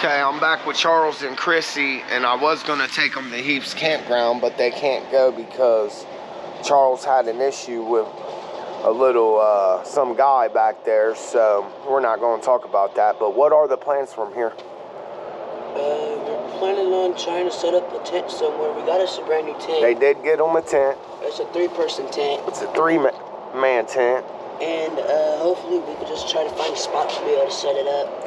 Okay, I'm back with Charles and Chrissy, and I was going to take them to Heaps Campground, but they can't go because Charles had an issue with a little, some guy back there, so we're not going to talk about that. But what are the plans from here? We're planning on trying to set up a tent somewhere. We got us a brand new tent. They did get them a tent. It's a 3-person tent. It's a 3-man tent. And hopefully we can just try to find a spot to be able to set it up.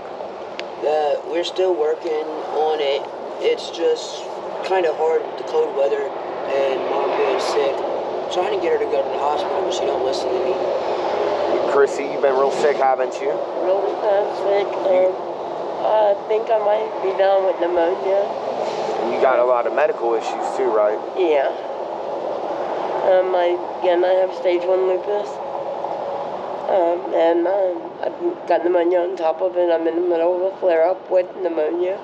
We're still working on it. It's just kind of hard with the cold weather and Mom being sick. I'm trying to get her to go to the hospital, but she don't listen to me. Chrissy, you've been real sick, haven't you? Really sick. I think I might be down with pneumonia. And you got a lot of medical issues too, right? Yeah. I have stage 1 lupus. And I've got pneumonia on top of it. I'm in the middle of a flare-up with pneumonia.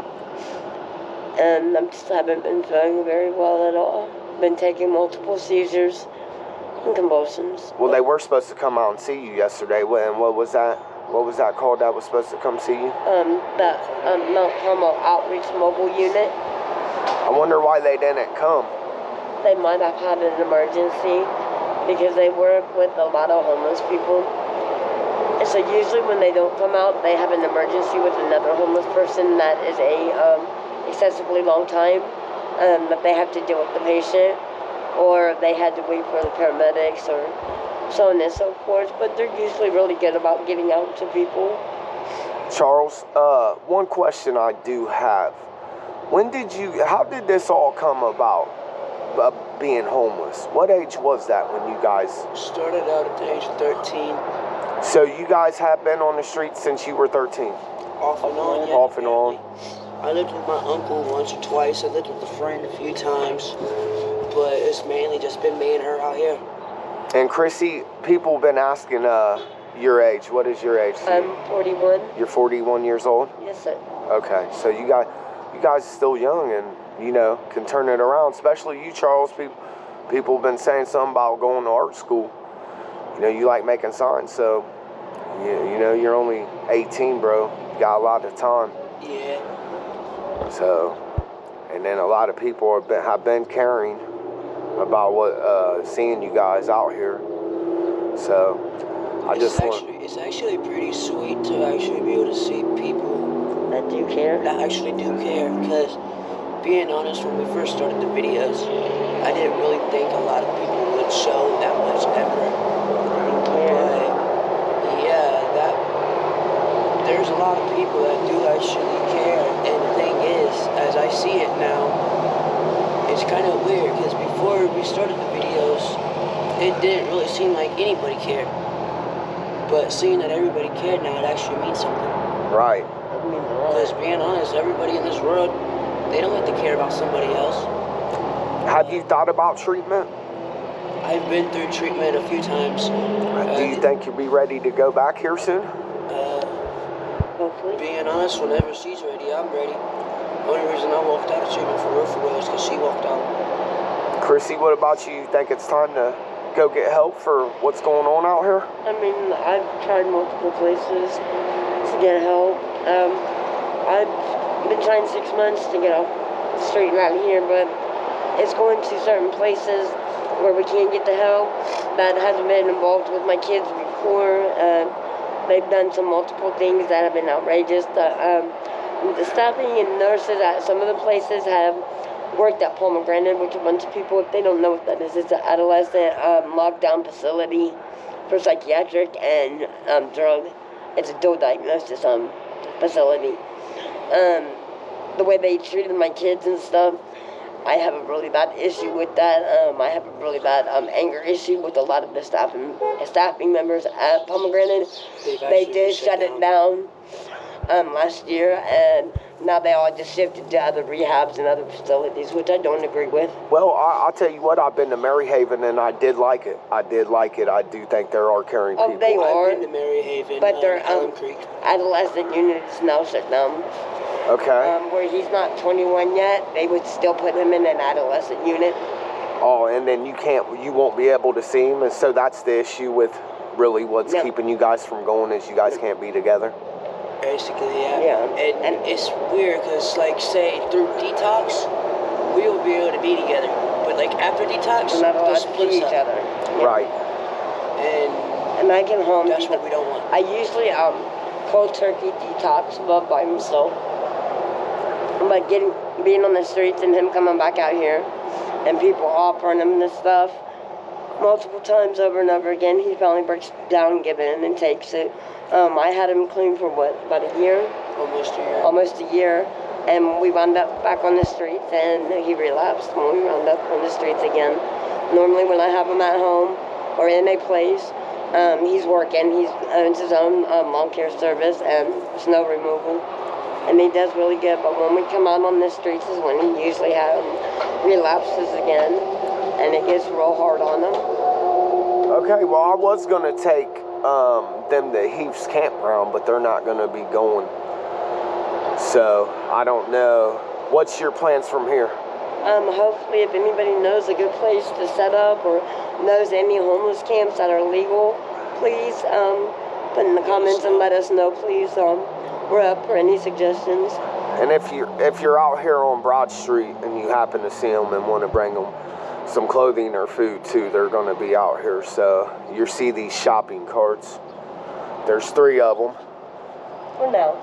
And I just haven't been feeling very well at all. Been taking multiple seizures and convulsions. Well, they were supposed to come out and see you yesterday. And what was that? What was that called that was supposed to come see you? The Mount Carmel Outreach Mobile Unit. I wonder why they didn't come. They might have had an emergency because they work with a lot of homeless people. And so usually when they don't come out, they have an emergency with another homeless person that is excessively long time that they have to deal with the patient, or they had to wait for the paramedics or so on and so forth. But they're usually really good about getting out to people. Charles, one question I do have. How did this all come about, being homeless? What age was that when you guys... Started out at the age of 13. So you guys have been on the streets since you were 13? Off and on, yeah. Off and on. I lived with my uncle once or twice. I lived with a friend a few times. But it's mainly just been me and her out here. And Chrissy, people have been asking your age. What is your age? I'm 41. You're 41 years old? Yes, sir. Okay, so you guys are still young and, can turn it around. Especially you, Charles. People have been saying something about going to art school. You like making signs, so, you're only 18, bro. You got a lot of time. Yeah. So, and then a lot of people have been caring about seeing you guys out here. So, It's actually pretty sweet to actually be able to see people that do care. That actually do care, because being honest, when we first started the videos, I didn't really think a lot of people would show that much effort. But yeah, there's a lot of people that do actually care. And the thing is, as I see it now, it's kind of weird, because before we started the videos, it didn't really seem like anybody cared. But seeing that everybody cared now, it actually means something. Right. Because being honest, everybody in this world, they don't have to care about somebody else. Have you thought about treatment? I've been through treatment a few times. Do you think you'll be ready to go back here soon? Hopefully. Being honest, whenever she's ready, I'm ready. The only reason I walked out of treatment for real is because she walked out. Chrissy, what about you? You think it's time to go get help for what's going on out here? I mean, I've tried multiple places to get help. I've been trying 6 months to get off the street right here, but it's going to certain places where we can't get the help that hasn't been involved with my kids before. They've done some multiple things that have been outrageous. The staffing and nurses at some of the places have worked at Pomegranate, which a bunch of people, if they don't know what that is, it's an adolescent lockdown facility for psychiatric and drug. It's a dual diagnosis facility. The way they treated my kids and stuff, I have a really bad issue with that. I have a really bad anger issue with a lot of the staffing members at Pomegranate. They did shut it down last year, and now they all just shifted to other rehabs and other facilities, which I don't agree with. Well, I'll tell you what, I've been to Maryhaven, and I did like it. I do think there are caring people. Oh, they are. I've been to Maryhaven, but their Creek. adolescent unit is now shut down. Okay. Where he's not 21 yet, they would still put him in an adolescent unit. Oh, and then you won't be able to see him, and so that's the issue with really what's keeping you guys from going is you guys can't be together. Basically, yeah. Yeah. And it's weird because, like, say, through detox, we will be able to be together. But, like, after detox, We're not allowed they'll to split see us each up. other. Right. And I get home. that's what we don't want. I usually cold turkey detox Bub by himself. But being on the streets and him coming back out here and people offering him this stuff multiple times over and over again, he finally breaks down, gives in, and takes it. I had him clean for what, about a year? Almost a year. And we wound up back on the streets, and he relapsed when we wound up on the streets again. Normally when I have him at home or in a place, he's working. He owns his own lawn care service and snow removal. And he does really good, but when we come out on the streets is when he usually relapses again, and it gets real hard on him. Okay, well, I was going to take them to Heath's campground, but they're not going to be going. So, I don't know. What's your plans from here? Hopefully, if anybody knows a good place to set up or knows any homeless camps that are legal, please put in the comments and let us know, please. We're up for any suggestions. And if you're out here on Broad Street and you happen to see them and want to bring them some clothing or food too, they're going to be out here. So you see these shopping carts. There's 3 of them. For now.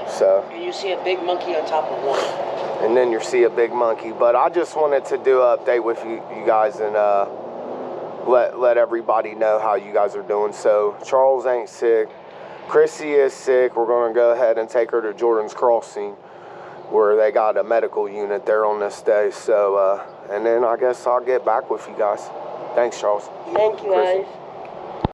So. And you see a big monkey on top of one. And then you see a big monkey. But I just wanted to do an update with you guys and let everybody know how you guys are doing. So Charles ain't sick. Chrissy is sick. We're going to go ahead and take her to Jordan's Crossing, where they got a medical unit there on this day. So, and then I guess I'll get back with you guys. Thanks, Charles. Thank you, Chrissy. guys.